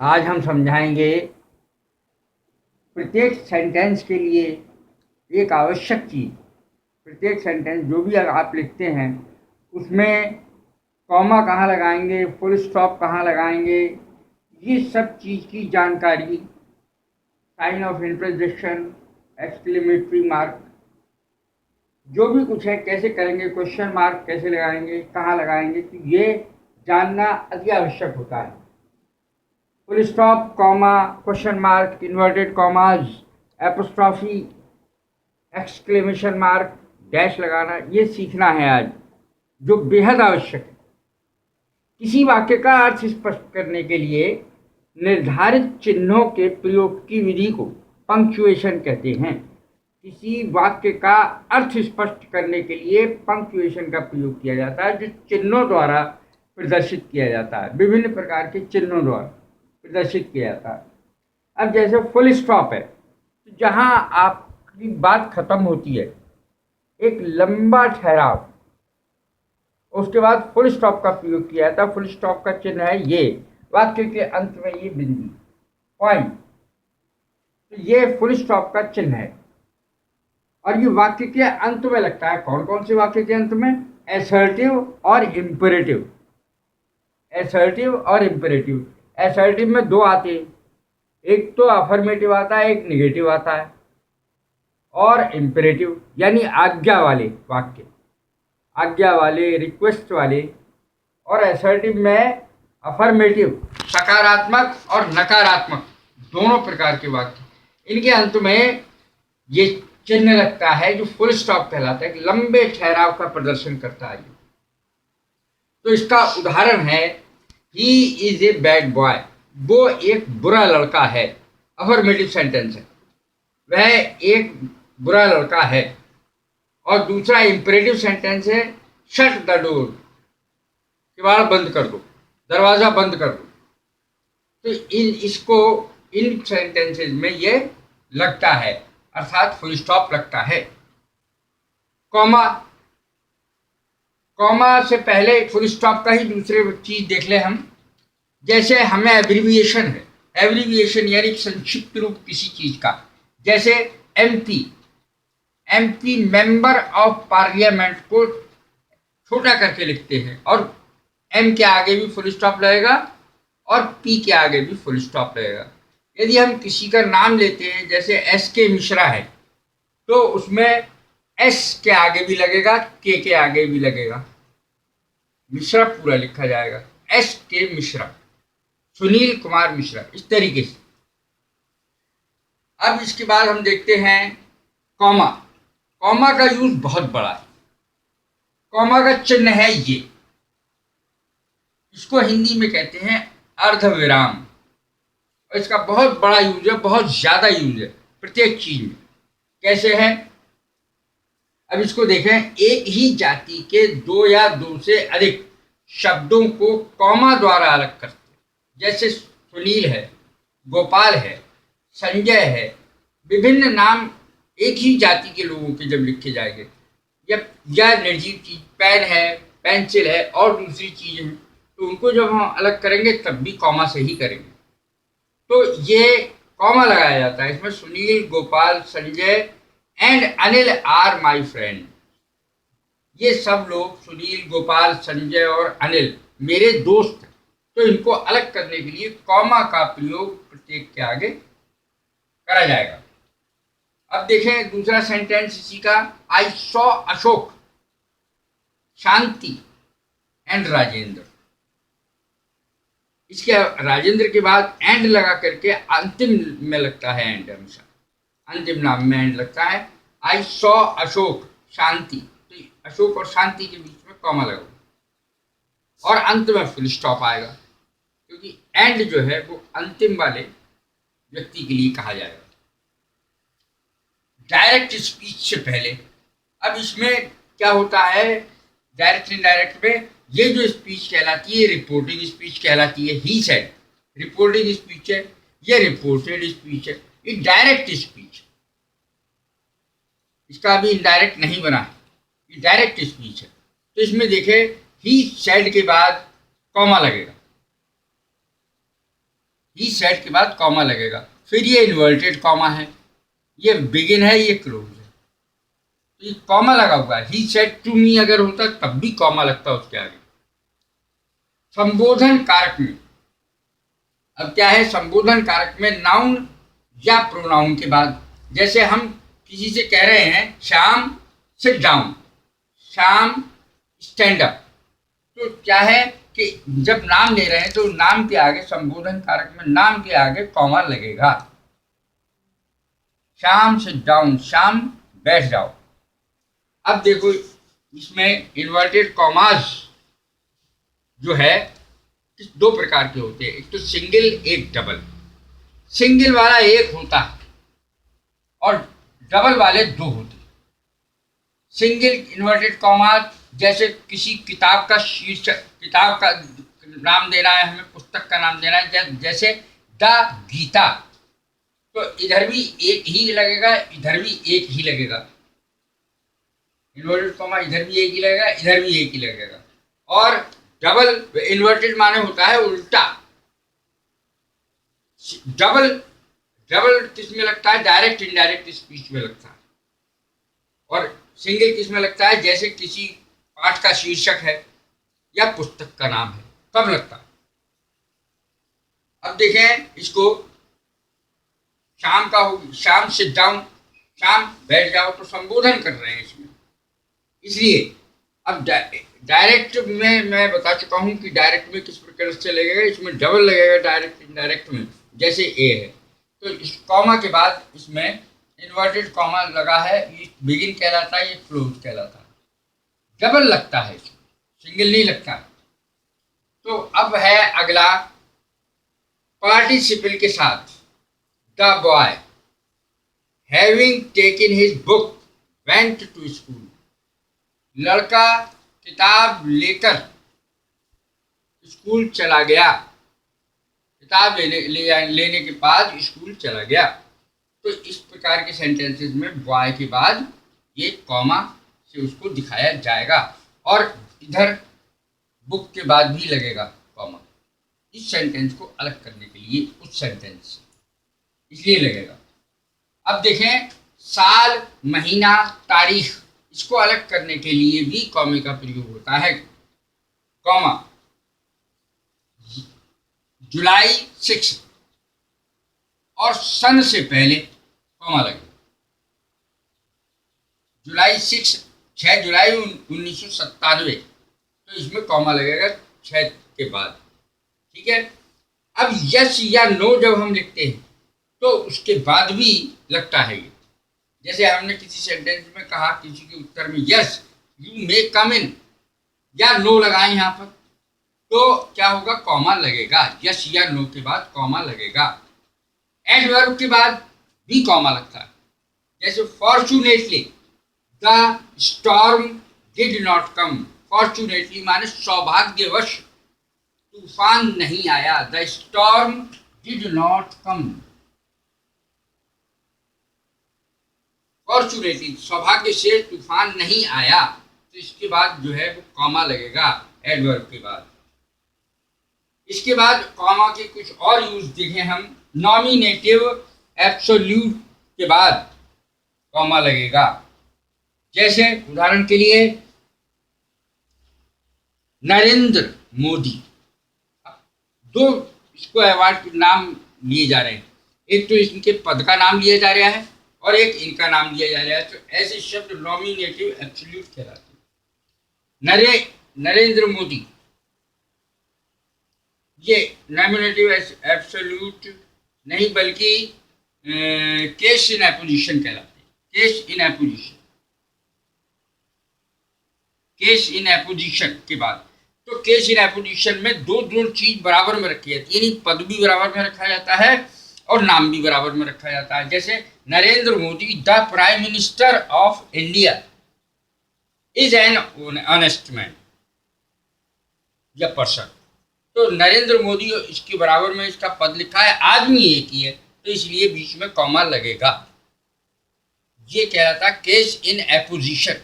आज हम समझाएंगे प्रत्येक सेंटेंस के लिए एक आवश्यक चीज़। प्रत्येक सेंटेंस जो भी आप लिखते हैं उसमें कॉमा कहाँ लगाएंगे, फुल स्टॉप कहाँ लगाएंगे, ये सब चीज़ की जानकारी, sign of interjection, exclamatory mark, जो भी कुछ है कैसे करेंगे, क्वेश्चन मार्क कैसे लगाएंगे, कहाँ लगाएंगे, तो ये जानना अति आवश्यक होता है। Full stop, comma, question mark, inverted commas, apostrophe, exclamation mark, dash लगाना, ये सीखना है आज, जो बेहद आवश्यक है। किसी वाक्य का अर्थ स्पष्ट करने के लिए निर्धारित चिन्हों के प्रयोग की विधि को पंक्चुएशन कहते हैं। किसी वाक्य का अर्थ स्पष्ट करने के लिए पंक्चुएशन का प्रयोग किया जाता है, जो चिन्हों द्वारा प्रदर्शित किया जाता है, विभिन्न प्रकार के चिन्हों द्वारा प्रदर्शित किया जाता है। अब जैसे फुल स्टॉप है, तो जहाँ आपकी बात खत्म होती है, एक लंबा ठहराव, उसके बाद फुल स्टॉप का प्रयोग किया जाता है। फुल स्टॉप का चिन्ह है ये, वाक्य के अंत में ये बिंदु, पॉइंट, तो ये फुल स्टॉप का चिन्ह है और ये वाक्य के अंत में लगता है। कौन कौन से वाक्य के अंत में? एसर्टिव और इंपेरेटिव। एसर्टिव और इंपेरेटिव। एसर्टिव में दो आते हैं, एक तो अफर्मेटिव आता है, एक निगेटिव आता है। और इंपेरेटिव यानी आज्ञा वाले वाक्य, आज्ञा वाले, रिक्वेस्ट वाले। और असर्टिव में अफर्मेटिव, सकारात्मक और नकारात्मक दोनों प्रकार के वाक्य, इनके अंत में ये चिन्ह लगता है जो फुल स्टॉप कहलाता है, लंबे ठहराव का प्रदर्शन करता है। तो इसका उदाहरण है, he is a bad boy, वो एक बुरा लड़का है। अफर्मेटिव सेंटेंस है, वह एक बुरा लड़का है। और दूसरा इंपेरेटिव सेंटेंस है, शट द डोर, किवाड़ बंद कर दो, दरवाजा बंद कर दो। तो इसको इन सेंटेंसेस में ये लगता है, अर्थात फुल स्टॉप लगता है। कॉमा, कॉमा से पहले फुल स्टॉप का ही दूसरे चीज देख ले हम। जैसे हमें एब्रीविएशन है, एब्रीविएशन यानी संक्षिप्त रूप किसी चीज का, जैसे MP, MP member of parliament को छोटा करके लिखते हैं और एम के आगे भी फुल स्टॉप लगेगा और पी के आगे भी फुल स्टॉप लगेगा। यदि हम किसी का नाम लेते हैं, जैसे एस के मिश्रा है, तो उसमें एस के आगे भी लगेगा, के आगे भी लगेगा, मिश्रा पूरा लिखा जाएगा, एस के मिश्रा, सुनील कुमार मिश्रा, इस तरीके से। अब इसके बाद हम देखते हैं कॉमा। कॉमा का यूज बहुत बड़ा है। कॉमा का चिन्ह है ये, इसको हिंदी में कहते हैं अर्धविराम, और इसका बहुत बड़ा यूज है, बहुत ज्यादा यूज है प्रत्येक चीज में। कैसे है? अब इसको देखें, एक ही जाति के दो या दो से अधिक शब्दों को कॉमा द्वारा अलग करते हैं। जैसे सुनील है, गोपाल है, संजय है, विभिन्न नाम एक ही जाति के लोगों के जब लिखे जाएंगे, या निर्जीव चीज, पेन है, पेंसिल है और दूसरी चीज है, तो उनको जब हम अलग करेंगे तब भी कॉमा से ही करेंगे। तो ये कॉमा लगाया जाता है इसमें। Sunil, Gopal, Sanjay and Anil are my friend, ये सब लोग, सुनील, गोपाल, संजय और अनिल मेरे दोस्त हैं। तो इनको अलग करने के लिए कॉमा का प्रयोग प्रत्येक के आगे करा जाएगा। अब देखें दूसरा सेंटेंस इसी का, I saw Ashok, Shanti and Rajendra. इसके राजेंद्र के बाद एंड लगा करके अंतिम में लगता है एंड, हमेशा अंतिम नाम में एंड लगता है। आई सॉ अशोक, शांति, तो अशोक और शांति के बीच में कॉमा लगा और अंत में फुल स्टॉप आएगा, क्योंकि एंड जो है वो अंतिम वाले व्यक्ति के लिए कहा जाएगा। डायरेक्ट स्पीच से पहले, अब इसमें क्या होता है, डायरेक्ट इनडायरेक्ट में ये जो स्पीच कहलाती है रिपोर्टिंग स्पीच कहलाती है। ही सेड रिपोर्टिंग स्पीच है, ये रिपोर्टेड स्पीच है, ये डायरेक्ट स्पीच, इसका अभी इनडायरेक्ट नहीं बना है, ये डायरेक्ट स्पीच है। तो इसमें देखे, ही सेड के बाद कॉमा लगेगा। ही सेड के बाद कॉमा लगेगा। फिर ये इन्वर्टेड कॉमा है, ये बिगिन है, ये क्लोज है, तो ये कॉमा लगा हुआ है। ही सेड टू मी अगर होता तब भी कॉमा लगता उसके आगे। संबोधन कारक में अब क्या है, संबोधन कारक में नाउन या प्रोनाउन के बाद, जैसे हम किसी से कह रहे हैं Shyam sit down, Shyam stand up, तो क्या है कि जब नाम ले रहे हैं तो नाम के आगे, संबोधन कारक में नाम के आगे कॉमा लगेगा। श्याम सिट डाउन, श्याम बैठ जाओ। अब देखो इसमें इन्वर्टेड कॉमास जो है दो प्रकार के होते हैं, एक तो सिंगल एक डबल। सिंगल वाला एक होता है और डबल वाले दो होते हैं। सिंगल इन्वर्टेड कॉमा जैसे किसी किताब का शीर्षक, किताब का नाम देना है हमें, पुस्तक का नाम देना है, जैसे द गीता, तो इधर भी एक ही लगेगा, इधर भी एक ही लगेगा। इन्वर्टेड कॉमा इधर भी एक ही लगेगा, इधर भी एक ही लगेगा। और डबल इन्वर्टेड माने होता है उल्टा। डबल डबल किस में लगता है, डायरेक्ट इनडायरेक्ट स्पीच में लगता है। और सिंगल किस में लगता है, जैसे किसी पाठ का शीर्षक है या पुस्तक का नाम है तब लगता है। अब देखें इसको, शाम का हो, शाम सिट डाउन, शाम बैठ जाओ, तो संबोधन कर रहे हैं इसमें। इसलिए अब डायरेक्ट में मैं बता चुका हूं कि डायरेक्ट में किस प्रकार से लगेगा, इसमें डबल लगेगा डायरेक्ट इनडायरेक्ट में, जैसे ए है। तो इस कॉमा के बाद इसमें इन्वर्टेड कॉमा लगा है, ये बिगिन कहलाता है, ये क्लोज कहलाता है। डबल लगता है इसमें, सिंगल नहीं लगता। तो अब है अगला पार्टिसिपल के साथ, the boy having taken his book went to school. लड़का किताब लेकर स्कूल चला गया, किताब लेने के बाद स्कूल चला गया। तो इस प्रकार के सेंटेंसेस में बॉय के बाद ये कॉमा से उसको दिखाया जाएगा, और इधर बुक के बाद भी लगेगा कॉमा, इस सेंटेंस को अलग करने के लिए उस सेंटेंस से, इसलिए लगेगा। अब देखें साल, महीना, तारीख, इसको अलग करने के लिए भी कॉमे का प्रयोग होता है। कॉमा जुलाई 6 और सन से पहले कॉमा लगेगा। जुलाई 6 जुलाई 1997, तो इसमें कॉमा लगेगा 6 के बाद, ठीक है। अब यस या नो जब हम लिखते हैं तो उसके बाद भी लगता है ये। जैसे हमने किसी सेंटेंस में कहा किसी के उत्तर में यस यू मे कम इन, या नो लगाएं यहाँ पर, तो क्या होगा, कॉमा लगेगा। यस या नो के बाद कॉमा लगेगा। एडवर्ब के बाद भी कॉमा लगता है, जैसे fortunately the storm did not come. Fortunately माने सौभाग्यवश तूफान नहीं आया, the storm did not come. Fortunately सौभाग्य से तूफान नहीं आया, तो इसके बाद जो है वो कॉमा लगेगा एडवर्ब के बाद। इसके बाद कॉमा के कुछ और यूज देखें हम। नॉमिनेटिव एब्सोल्यूट के बाद कॉमा लगेगा, जैसे उदाहरण के लिए नरेंद्र मोदी। दो इसको अवार्ड के नाम लिए जा रहे हैं, एक तो इनके पद का नाम लिया जा रहा है और एक इनका नाम लिया जा रहा है, तो ऐसे शब्द नॉमिनेटिव एब्सोल्यूट कहलाते हैं। नरेंद्र मोदी, ये नॉमिनेटिव एब्सोल्यूट नहीं बल्कि केस इन एपोजिशन कहलाते हैं। Case in apposition, case in apposition के बाद, तो केस इन एपोजिशन में दो चीज बराबर में रखी जाती है, यानी पद भी बराबर में रखा जाता है और नाम भी बराबर में रखा जाता है। जैसे Narendra Modi the prime minister of India is an honest man या पर्सन, तो नरेंद्र मोदी इसके बराबर में इसका पद लिखा है, आदमी एक ही है, तो इसलिए बीच में कॉमा लगेगा। ये कह रहा था केस इन एपोजिशन।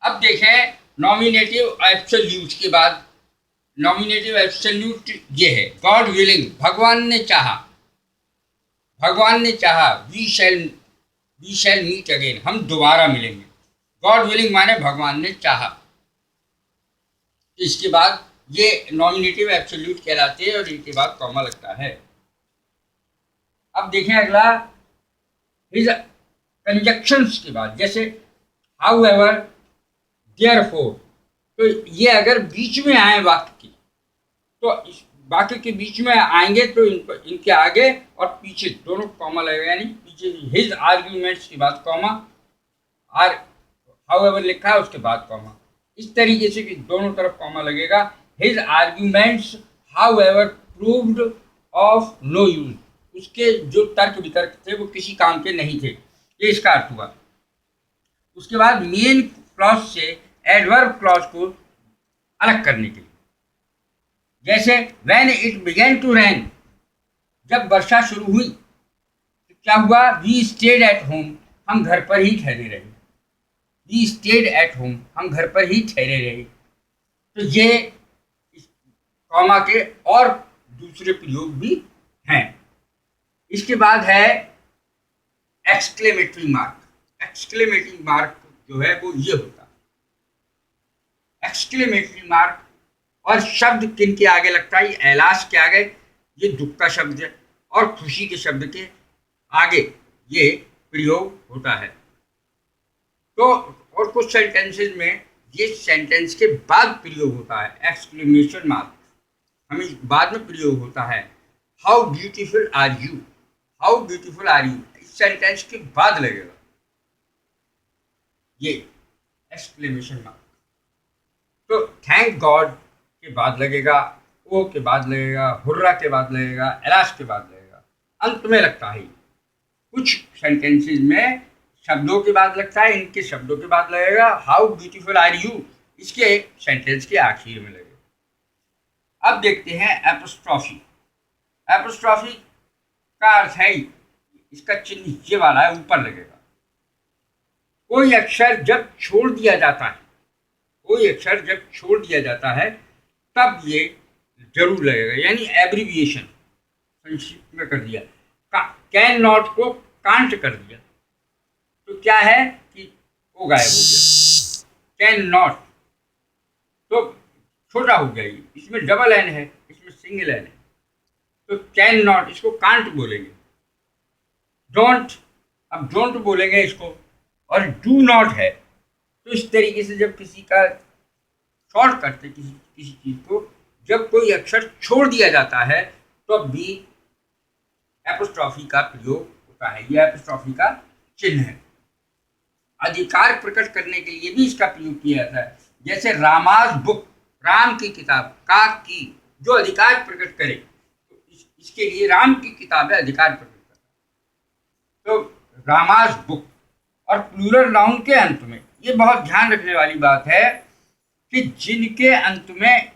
अब देखें नॉमिनेटिव एब्सोल्यूट के बाद नॉमिनेटिव एब्सोल्यूट ये है, गॉड विलिंग, भगवान ने चाहा, भगवान ने चाहा, वी शैल मीट अगेन, हम दोबारा मिलेंगे। गॉड विलिंग माने भगवान ने चाहा। इसके बाद ये नॉमिनेटिव एब्सोल्यूट कहलाते हैं और इनके बाद कॉमा लगता है। अब देखें अगला, हिज कंजक्शंस के बाद, जैसे हाउ एवर, देयरफॉर, तो ये अगर बीच में आए वाक्य की, तो इस वाक्य के बीच में आएंगे तो इनके आगे और पीछे दोनों कॉमा लगेगा, यानी पीछे हिज आर्ग्यूमेंट्स के बाद कॉमा, और हाउ एवर लिखा है उसके बाद कॉमा, इस तरीके से कि दोनों तरफ कॉमा लगेगा। His arguments however proved of no use, उसके जो तर्क वितर्क थे वो किसी काम के नहीं थे, ये इसका अर्थ हुआ। उसके बाद मेन क्लॉज से एडवर्ब क्लॉज को अलग करने के लिए, जैसे when it began to rain, जब वर्षा शुरू हुई तो क्या हुआ, वी स्टेड एट होम, हम घर पर ही ठहरे रहे, वी स्टेड एट होम, हम घर पर ही ठहरे रहे। तो ये इस कॉमा के और दूसरे प्रयोग भी हैं। इसके बाद है एक्सक्लेमेटरी मार्क। एक्सक्लेमेटरी मार्क जो है वो ये होता है, एक्सक्लेमेटरी मार्क, और शब्द किन के आगे लगता है, एलास के आगे, ये दुख का शब्द है, और खुशी के शब्द के आगे ये प्रयोग होता है। तो और कुछ सेंटेंसेस में ये सेंटेंस के बाद प्रयोग होता है, एक्सक्लेमेशन मार्क हमें बाद में प्रयोग होता है। How beautiful are you, how beautiful are you, इस सेंटेंस के बाद लगेगा ये एक्सक्लेमेशन मार्क। तो थैंक गॉड के बाद लगेगा, ओ के बाद लगेगा, हुर्रा के बाद लगेगा, एलास के बाद लगेगा, अंत में लगता है। कुछ सेंटेंसेस में शब्दों के बाद लगता है, इनके शब्दों के बाद लगेगा। हाउ ब्यूटीफुल आर यू इसके सेंटेंस के आखिर में लगेगा। अब देखते हैं एपोस्ट्रॉफी। एपोस्ट्रॉफी का अर्थ है, इसका चिन्ह ये वाला है, ऊपर लगेगा। कोई अक्षर जब छोड़ दिया जाता है, कोई अक्षर जब छोड़ दिया जाता है तब ये जरूर लगेगा, यानी एब्रीविएशन, संक्षिप्त में कर दिया। कैन नॉट को कांट कर दिया तो क्या है कि वो गायब हो गया। कैन नॉट तो छोटा हो गया, इसमें डबल एन है, इसमें सिंगल एन है, तो कैन नॉट इसको कांट बोलेंगे। डोंट, अब डोंट बोलेंगे इसको, और डू नॉट है। तो इस तरीके से जब किसी का शॉर्ट करते किसी चीज को, जब कोई अक्षर छोड़ दिया जाता है तो भी एपोस्ट्रॉफी का प्रयोग होता है। यह एपोस्ट्रॉफी का चिन्ह है। अधिकार प्रकट करने के लिए भी इसका प्रयोग किया जाता है, जैसे रामाज बुक, राम की किताब, का की, जो अधिकार प्रकट करे, तो इसके लिए राम की किताब है, अधिकार प्रकट करता है। तो रामाज बुक, और प्लूरल नाउन के अंत में ये बहुत ध्यान रखने वाली बात है कि जिनके अंत में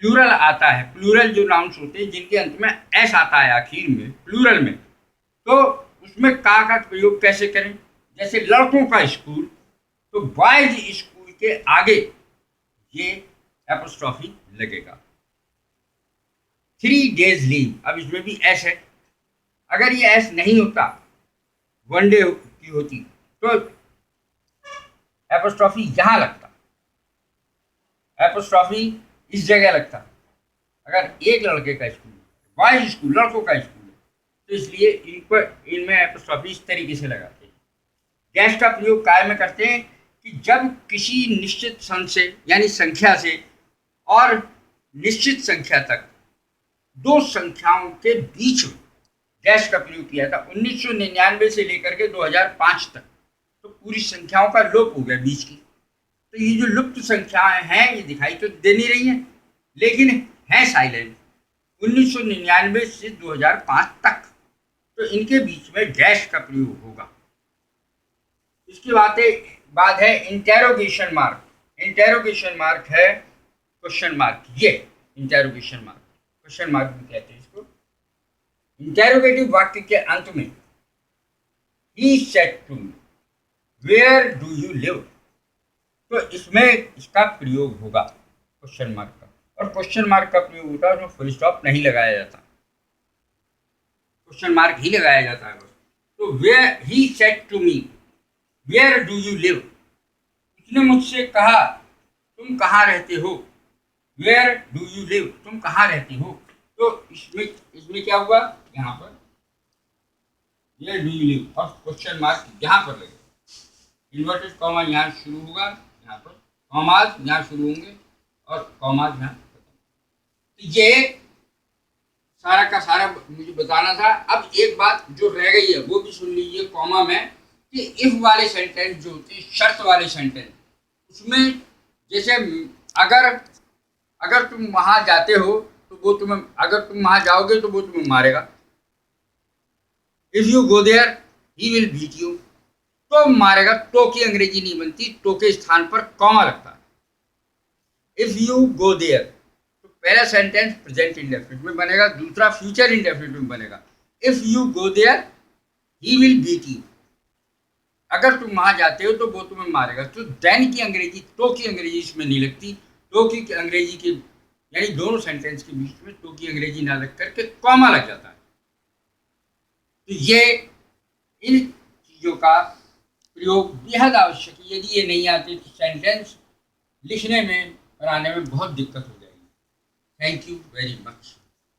प्लूरल आता है, प्लूरल जो नाउन्स होते हैं जिनके अंत में एस आता है आखिर में, प्लूरल में, तो उसमें का प्रयोग कैसे करें। जैसे लड़कों का स्कूल, तो बॉयज स्कूल के आगे ये एपोस्ट्रॉफी लगेगा। 3 days लीव, अब इसमें भी एस है। अगर ये एस नहीं होता, वन डे की होती, तो एपोस्ट्रॉफी यहाँ लगता, एपोस्ट्रॉफी इस जगह लगता। अगर एक लड़के का स्कूल, बॉयज स्कूल, लड़कों का स्कूल, तो इसलिए इनमें एपोस्ट्रॉफी इस तरीके से लगाते हैं। डैश का प्रयोग काय में करते हैं कि जब किसी निश्चित सन से, यानी संख्या से, और निश्चित संख्या तक दो संख्याओं के बीच में डैश का प्रयोग किया था। 1999 से लेकर के 2005 तक तो पूरी संख्याओं का लोप हो गया बीच की। तो ये जो लुप्त संख्याएं हैं ये दिखाई तो दे नहीं रही हैं, लेकिन हैं साइलेंट। 1999 से 2005 तक तो इनके बीच में डैश का प्रयोग होगा। इसकी बाद है इंटेरोगेशन मार्क। इंटेरोगेशन मार्क है क्वेश्चन मार्क, ये इंटेरोगेशन मार्क, क्वेश्चन मार्क भी कहते हैं इसको। इंटेरोगेटिव वाक्य के अंत में he said to me, where do you live, तो इसमें इसका प्रयोग होगा क्वेश्चन मार्क का। और क्वेश्चन मार्क का प्रयोग होता है, उसमें फुल स्टॉप नहीं लगाया जाता, क्वेश्चन मार्क ही लगाया जाता है बस। तो where he said to me where do you live, उसने मुझसे कहा तुम कहाँ रहते हो, वेयर डू यू लिव, तुम कहाँ रहते हो। तो इसमें इसमें क्या हुआ, यहाँ पर वेयर डू यू लिव और क्वेश्चन मार्क यहाँ पर लगे, इन्वर्टेड कॉमा यहाँ शुरू होगा, यहाँ पर कॉमाज यहाँ शुरू होंगे और कॉमाज यहाँ खत्म। तो ये सारा का सारा मुझे बताना था। अब एक बात जो रह गई है वो भी सुन लीजिए कॉमा में, कि इफ वाले सेंटेंस जो होते हैं, शर्त वाले सेंटेंस, उसमें जैसे अगर अगर तुम वहां जाते हो तो वो तुम्हें, अगर तुम वहां जाओगे तो वो तुम्हें मारेगा। If you go there he will beat you, तो मारेगा, तो की अंग्रेजी नहीं बनती, तो के स्थान पर कॉमा लगता है। इफ यू गो देयर, तो पहला सेंटेंस प्रेजेंट इंडेफिनिट में बनेगा, दूसरा फ्यूचर इंडेफिनिट में बनेगा। If you go there he will beat you, अगर तुम वहां जाते हो तो वो तुम्हें मारेगा। तो देन की अंग्रेजी, तो की अंग्रेजी इसमें नहीं लगती, तो की अंग्रेजी के यानी दोनों सेंटेंस के बीच में तो की अंग्रेजी ना लग करके कॉमा लग जाता है। तो ये इन चीज़ों का प्रयोग बेहद आवश्यक है। यदि ये नहीं आते तो सेंटेंस लिखने में, बनाने में बहुत दिक्कत हो जाएगी। Thank you very much.